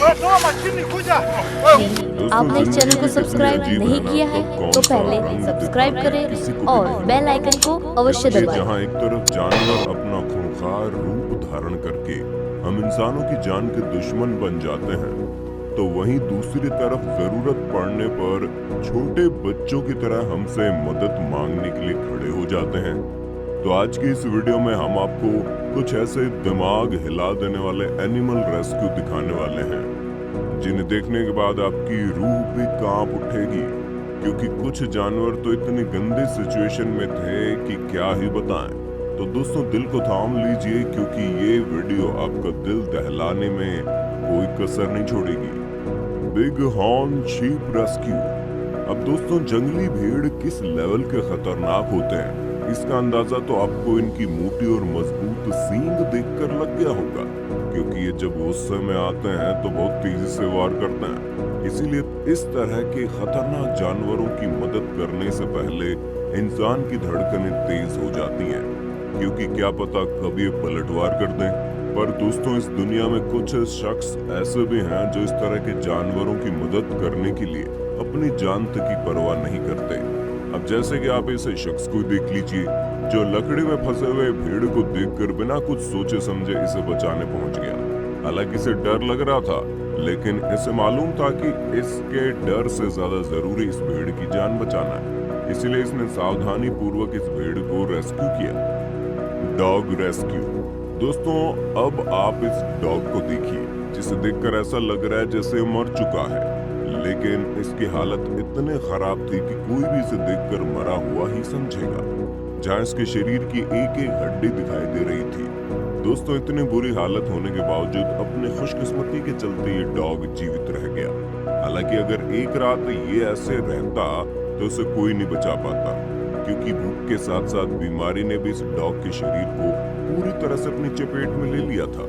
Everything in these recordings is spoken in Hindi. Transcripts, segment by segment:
यदि आपने इस चैनल को सब्सक्राइब नहीं किया है तो पहले सब्सक्राइब करें और बेल आइकन को अवश्य दबाएं। जहाँ एक तरफ जानवर अपना खूंखार रूप धारण करके हम इंसानों की जान के दुश्मन बन जाते हैं, तो वहीं दूसरी तरफ जरूरत पड़ने पर छोटे बच्चों की तरह हमसे मदद मांगने के लिए खड़े हो जाते हैं। तो आज की इस वीडियो में हम आपको कुछ ऐसे दिमाग हिला देने वाले एनिमल रेस्क्यू दिखाने वाले हैं जिन्हें देखने के बाद आपकी रूह भी कांप उठेगी, क्योंकि कुछ जानवर तो इतनी गंदी सिचुएशन में थे कि क्या ही बताएं। तो दोस्तों दिल को थाम लीजिए, क्योंकि ये वीडियो आपका दिल दहलाने में कोई कसर नहीं छोड़ेगी। Big horn sheep rescue. अब दोस्तों जंगली भेड़ किस लेवल के खतरनाक होते हैं, इसका अंदाजा तो आपको इनकी मोटी और मजबूत सींग देखकर लग गया होगा, क्योंकि ये जब गुस्से में आते हैं तो बहुत तेजी से वार करते हैं। इसीलिए इस तरह के खतरनाक जानवरों की मदद करने से पहले इंसान की धड़कनें तेज हो जाती हैं, क्योंकि क्या पता कब ये पलटवार कर दें। पर दोस्तों इस दुनिया में कुछ शख्स ऐसे भी हैं जो इस तरह के जानवरों की मदद करने के लिए अपनी जान तक की परवाह नहीं करते। अब जैसे कि आप इस शख्स को देख लीजिए, जो लकड़ी में फंसे हुए भेड़ को देखकर बिना कुछ सोचे समझे इसे बचाने पहुंच गया। हालांकि इसे डर लग रहा था, लेकिन इसे मालूम था कि इसके डर से ज्यादा जरूरी इस भेड़ की जान बचाना है। इसलिए इसने सावधानी पूर्वक इस भेड़ को रेस्क्यू किया। Dog rescue. दोस्तों अब आप इस डॉग को देखिए, जिसे देखकर ऐसा लग रहा है जैसे मर चुका है, लेकिन इसकी हालत इतने खराब थी कि कोई भी इसे देखकर मरा हुआ ही समझेगा। जहाँ इसके शरीर की एक एक हड्डी दिखाई दे रही थी। दोस्तों इतनी बुरी हालत होने के बावजूद अपने खुशकिस्मती के चलते ये डॉग जीवित रह गया। हालांकि अगर एक रात ये ऐसे रहता तो उसे कोई नहीं बचा पाता, क्योंकि भूख के साथ साथ बीमारी ने भी इस डॉग के शरीर को पूरी तरह से अपनी चपेट में ले लिया था,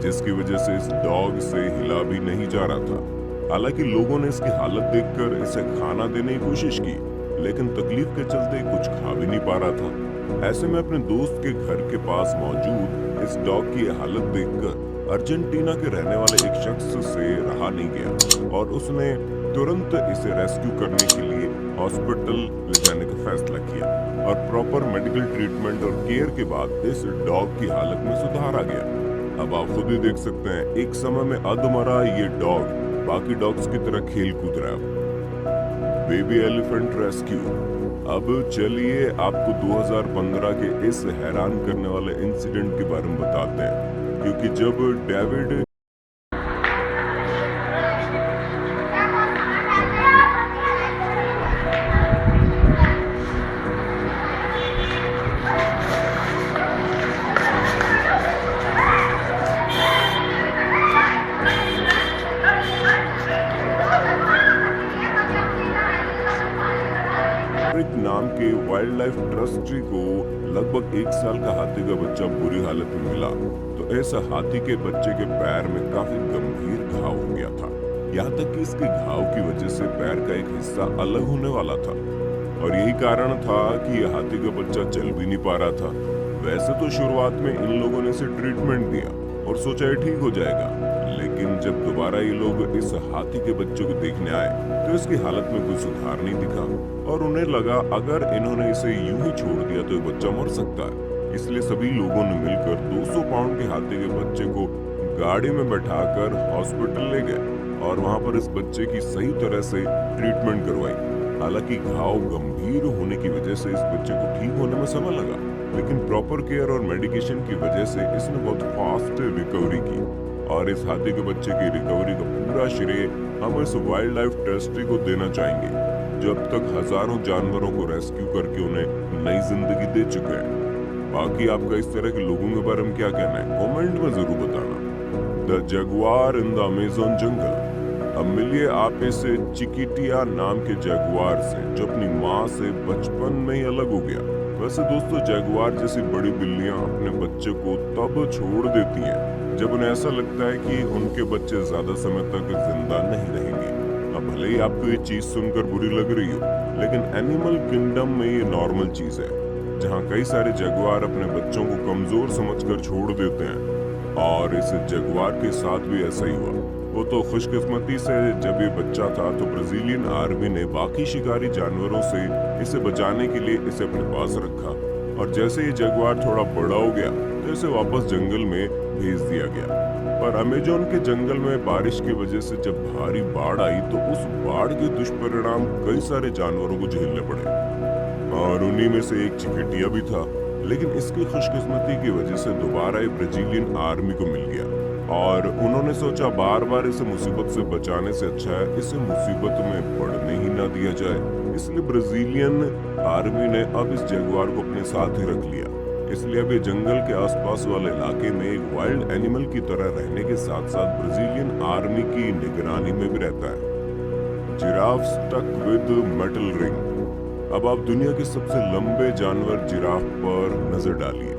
जिसकी वजह से इस डॉग से हिला भी नहीं जा रहा था। हालांकि लोगों ने इसकी हालत देखकर इसे खाना देने की कोशिश की, लेकिन तकलीफ के चलते कुछ खा भी नहीं पा रहा था। ऐसे में अपने दोस्त के घर के पास मौजूद इस डॉग की हालत देखकर अर्जेंटीना के रहने वाले एक शख्स से रहा नहीं गया और उसने तुरंत इसे रेस्क्यू करने के लिए हॉस्पिटल ले जाने का फैसला किया। और प्रॉपर मेडिकल ट्रीटमेंट और केयर के बाद इस डॉग की हालत में सुधार आ गया। अब आप खुद ही देख सकते हैं, एक समय में अधमरा ये डॉग बाकी डॉग्स की तरह खेल कूद रहा है। Baby elephant rescue. अब चलिए आपको 2015 के इस हैरान करने वाले इंसिडेंट के बारे में बताते हैं, क्योंकि जब डेविड नाम के वाइल्ड लाइफ ट्रस्टी को लगभग 1 साल का हाथी का बच्चा बुरी हालत में मिला, तो इस हाथी के बच्चे के पैर में काफी गंभीर घाव हो गया था। यहाँ तक कि इसके घाव की वजह से पैर का एक हिस्सा अलग होने वाला था, और यही कारण था कि यह हाथी का बच्चा चल भी नहीं पा रहा था। वैसे तो शुरुआत में इन लोगों ने इसे ट्रीटमेंट दिया और सोचा ये ठीक हो जाएगा, लेकिन जब दोबारा ये लोग इस हाथी के बच्चे को देखने आए तो इसकी हालत में कोई सुधार नहीं दिखा, और उन्हें लगा अगर इन्होंने इसे यूं ही छोड़ दिया तो ये बच्चा मर सकता है। इसलिए सभी लोगों ने मिलकर 200 पाउंड के हाथी के बच्चे को गाड़ी में बैठाकर हॉस्पिटल ले गए और वहां पर इस बच्चे की सही तरह से ट्रीटमेंट करवाई। हालांकि घाव गंभीर होने की वजह से इस बच्चे को ठीक होने में समय लगा, लेकिन प्रॉपर केयर और मेडिकेशन की वजह से इसने बहुत फास्ट रिकवरी की, और इस हाथी के बच्चे की रिकवरी का पूरा श्रेय हम इस वाइल्ड लाइफ ट्रस्टी को देना चाहेंगे, जो अब तक हजारों जानवरों को रेस्क्यू करके उन्हें नई जिंदगी दे चुके हैं। बाकी आपका इस तरह के लोगों के बारे में क्या कहना है, कमेंट में जरूर बताना। The jaguar in the Amazon jungle. अब मिलिए आप इस चिकिटिया नाम के जगुआर से, जो अपनी माँ से बचपन में ही अलग हो गया। वैसे दोस्तों जगुआर जैसी बड़ी बिल्लियां अपने बच्चे को तब छोड़ देती हैं जब उन्हें ऐसा लगता है कि उनके बच्चे ज्यादा समय तक जिंदा नहीं रहेंगे। अब भले ही आपको ये चीज सुनकर बुरी लग रही हो, लेकिन एनिमल किंगडम में ये नॉर्मल चीज है, जहाँ कई सारे जगुआर अपने बच्चों को कमजोर समझकर छोड़ देते हैं, और इस जगुआर के साथ भी ऐसा ही हुआ। वो तो खुशकिस्मती से जब ये बच्चा था तो ब्राजीलियन आर्मी ने बाकी शिकारी जानवरों से इसे बचाने के लिए इसे अपने पास रखा, और जैसे ये जगुआर थोड़ा बड़ा हो गया तो इसे वापस जंगल में भेज दिया गया। पर अमेज़न के जंगल में बारिश की वजह से जब भारी बाढ़ आई तो उस बाढ़ के दुष्परिणाम कई सारे जानवरों को झेलने पड़े, और उन्हीं में से एक चिकेटिया भी था। लेकिन इसकी खुशकिस्मती की वजह से दोबारा ये ब्राजीलियन आर्मी को मिल गया, और उन्होंने सोचा बार बार इसे मुसीबत से बचाने से अच्छा है इसे मुसीबत में पड़ने ही ना दिया जाए। इसलिए ब्राजीलियन आर्मी ने अब इस जगुआर को अपने साथ ही रख लिया। इसलिए अब ये जंगल के आसपास वाले इलाके में एक वाइल्ड एनिमल की तरह रहने के साथ साथ ब्राजीलियन आर्मी की निगरानी में भी रहता है। Giraffe stuck with metal ring. अब आप दुनिया के सबसे लंबे जानवर जिराफ पर नजर डालिए,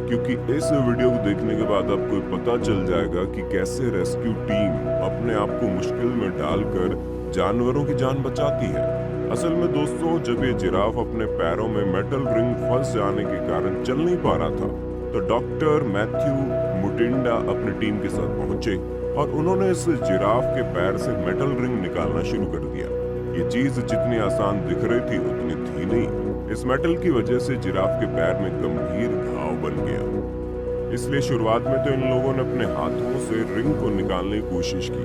क्योंकि इस वीडियो को देखने के बाद आपको पता चल जाएगा कि कैसे रेस्क्यू टीम अपने आप को मुश्किल में डालकर जानवरों की जान बचाती है। असल में दोस्तों, जब ये जिराफ अपने पैरों में मेटल रिंग फंस जाने के कारण चल नहीं पा रहा था तो डॉक्टर मैथ्यू मुटिंडा अपनी टीम के साथ पहुंचे और उन्होंने इस जिराफ के पैर से मेटल रिंग निकालना शुरू कर दिया। ये चीज जितनी आसान दिख रही थी उतनी थी नहीं। इस मेटल की वजह से जिराफ के पैर में गंभीर घाव बन गया। इसलिए शुरुआत में तो इन लोगों ने अपने हाथों से रिंग को निकालने की कोशिश की,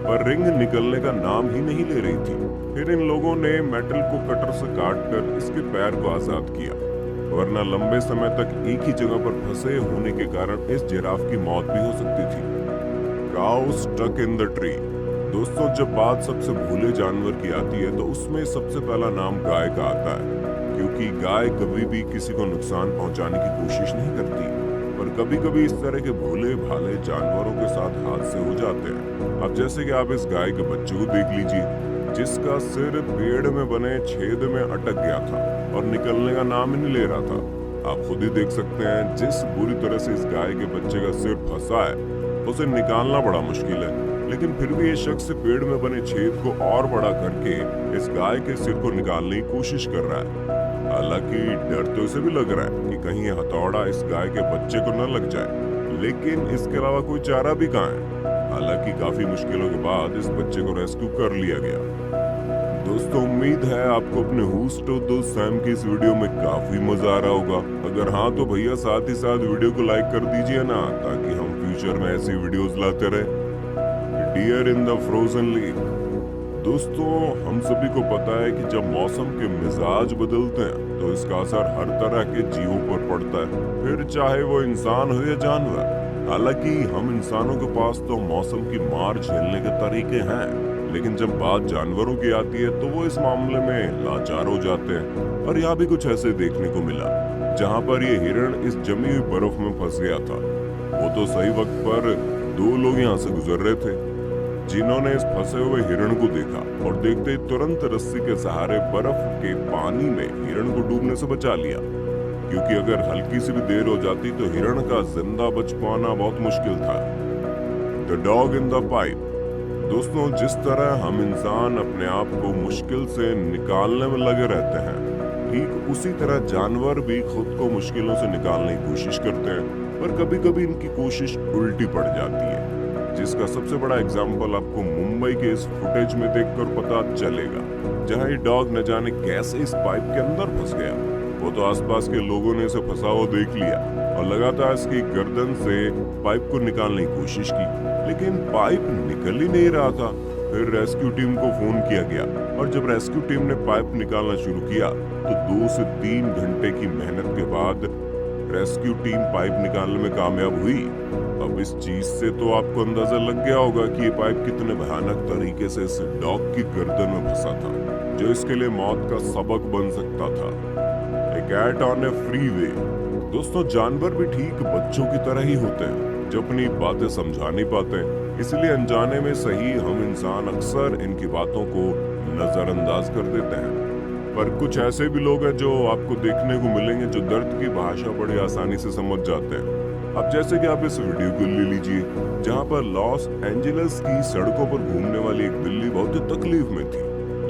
पर रिंग निकलने का नाम ही नहीं ले रही थी। फिर इन लोगों ने मेटल को कटर से काटकर इसके पैर को आजाद किया, वरना लंबे समय तक एक ही जगह पर फंसे होने के कारण इस जिराफ की मौत भी हो सकती थी। Cow stuck in the tree. दोस्तों, जब बात सबसे भोले जानवर की आती है तो उसमें सबसे पहला नाम गाय का आता है, क्योंकि गाय कभी भी किसी को नुकसान पहुंचाने की कोशिश नहीं करती। पर कभी कभी इस तरह के भोले भाले जानवरों के साथ हादसे हो जाते हैं। अब जैसे कि आप इस गाय के बच्चे को देख लीजिए, जिसका सिर पेड़ में बने छेद में अटक गया था और निकलने का नाम ही नहीं ले रहा था। आप खुद ही देख सकते हैं जिस बुरी तरह से इस गाय के बच्चे का सिर फंसा है, उसे निकालना बड़ा मुश्किल है। लेकिन फिर भी ये शख्स पेड़ में बने छेद को और बड़ा करके इस गाय के सिर को निकालने की कोशिश कर रहा है। हालांकि डर तो इसे भी लग रहा है कि कहीं ये हथौड़ा इस गाय के बच्चे को न लग जाए, लेकिन इसके अलावा कोई चारा भी कहाँ है। हालांकि काफी मुश्किलों के बाद इस बच्चे को रेस्क्यू कर लिया गया। दोस्तों, उम्मीद है आपको अपने होस्ट और दोस्त सैम की इस वीडियो में काफी मजा आ रहा होगा। अगर हाँ तो भैया साथ ही साथ वीडियो को लाइक कर दीजिए ना, ताकि हम फ्यूचर में ऐसी वीडियोस लाते रहे। Deer in the frozen lake. दोस्तों, हम सभी को पता है कि जब मौसम के मिजाज बदलते हैं तो इसका असर हर तरह के जीवों पर पड़ता है, फिर चाहे वो इंसान हो या जानवर। हालांकि हम इंसानों के पास तो मौसम की मार झेलने के तरीके हैं, लेकिन जब बात जानवरों की आती है तो वो इस मामले में लाचार हो जाते हैं। और यहाँ भी कुछ ऐसे देखने को मिला, जहाँ पर ये हिरण इस जमी हुई बर्फ में फंस गया था। वो तो सही वक्त पर दो लोग यहाँ से गुजर रहे थे, जिन्होंने इस फंसे हुए हिरण को देखा और देखते ही तुरंत रस्सी के सहारे बर्फ के पानी में हिरण को डूबने से बचा लिया, क्योंकि अगर हल्की सी भी देर हो जाती तो हिरण का जिंदा बच पाना बहुत मुश्किल था। The dog in the pipe. दोस्तों, जिस तरह हम इंसान अपने आप को मुश्किल से निकालने में लगे रहते हैं, ठीक उसी तरह जानवर भी खुद को मुश्किलों से निकालने की कोशिश करते हैं, पर कभी कभी इनकी कोशिश उल्टी पड़ जाती है, जिसका सबसे बड़ा एग्जाम्पल आपको मुंबई के इस फुटेज में देखकर पता चलेगा, जहां ये डॉग न जाने कैसे इस पाइप के अंदर फंस गया। वो तो आसपास के लोगों ने इसे फंसा हुआ देख लिया और लगातार इसकी गर्दन से पाइप को निकालने की कोशिश की, लेकिन पाइप निकल ही नहीं रहा था। फिर रेस्क्यू टीम को फोन किया गया और जब रेस्क्यू टीम ने पाइप निकालना शुरू किया तो 2 से 3 घंटे की मेहनत के बाद रेस्क्यू टीम पाइप निकालने में कामयाब हुई। अब इस चीज से तो आपको अंदाजा लग गया होगा कि ये पाइप कितने भयानक तरीके से इस डॉग की गर्दन में फंसा था, जो इसके लिए मौत का सबक बन सकता था। ए कैट ऑन ए फ्रीवे। दोस्तों, जानवर भी ठीक बच्चों की तरह ही होते हैं, जो अपनी बातें समझा नहीं पाते, इसलिए अनजाने में सही हम इंसान अक्सर इनकी बातों को नजरअंदाज कर देते हैं। पर कुछ ऐसे भी लोग हैं जो आपको देखने को मिलेंगे जो दर्द की भाषा बड़ी आसानी से समझ जाते हैं। अब जैसे कि आप इस वीडियो को ले लीजिए, जहां पर लॉस एंजलिस की सड़कों पर घूमने वाली एक बिल्ली बहुत ही तकलीफ में थी,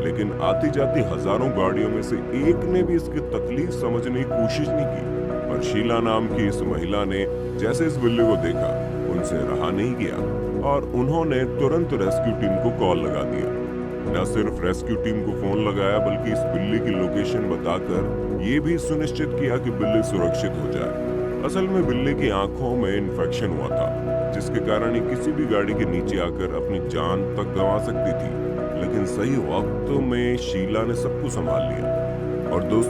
लेकिन आती जाती हजारों गाड़ियों में से एक ने भी इसकी तकलीफ समझने की कोशिश नहीं की। और शीला नाम की इस महिला ने जैसे इस बिल्ली को देखा, उनसे रहा नहीं गया और उन्होंने तुरंत रेस्क्यू टीम को कॉल लगा दिया। न सिर्फ रेस्क्यू टीम को फोन लगाया बल्कि इस बिल्ली की लोकेशन बताकर ये भी सुनिश्चित किया कि बिल्ली सुरक्षित हो जाए। असल में बिल्ली की आंखों में इन्फेक्शन हुआ था, जिसके कारण ये किसी भी गाड़ी के नीचे आकर अपनी जान तक गंवा सकती थी, लेकिन सही वक्त में शीला ने सब कुछ संभाल लिया। और दोस्तों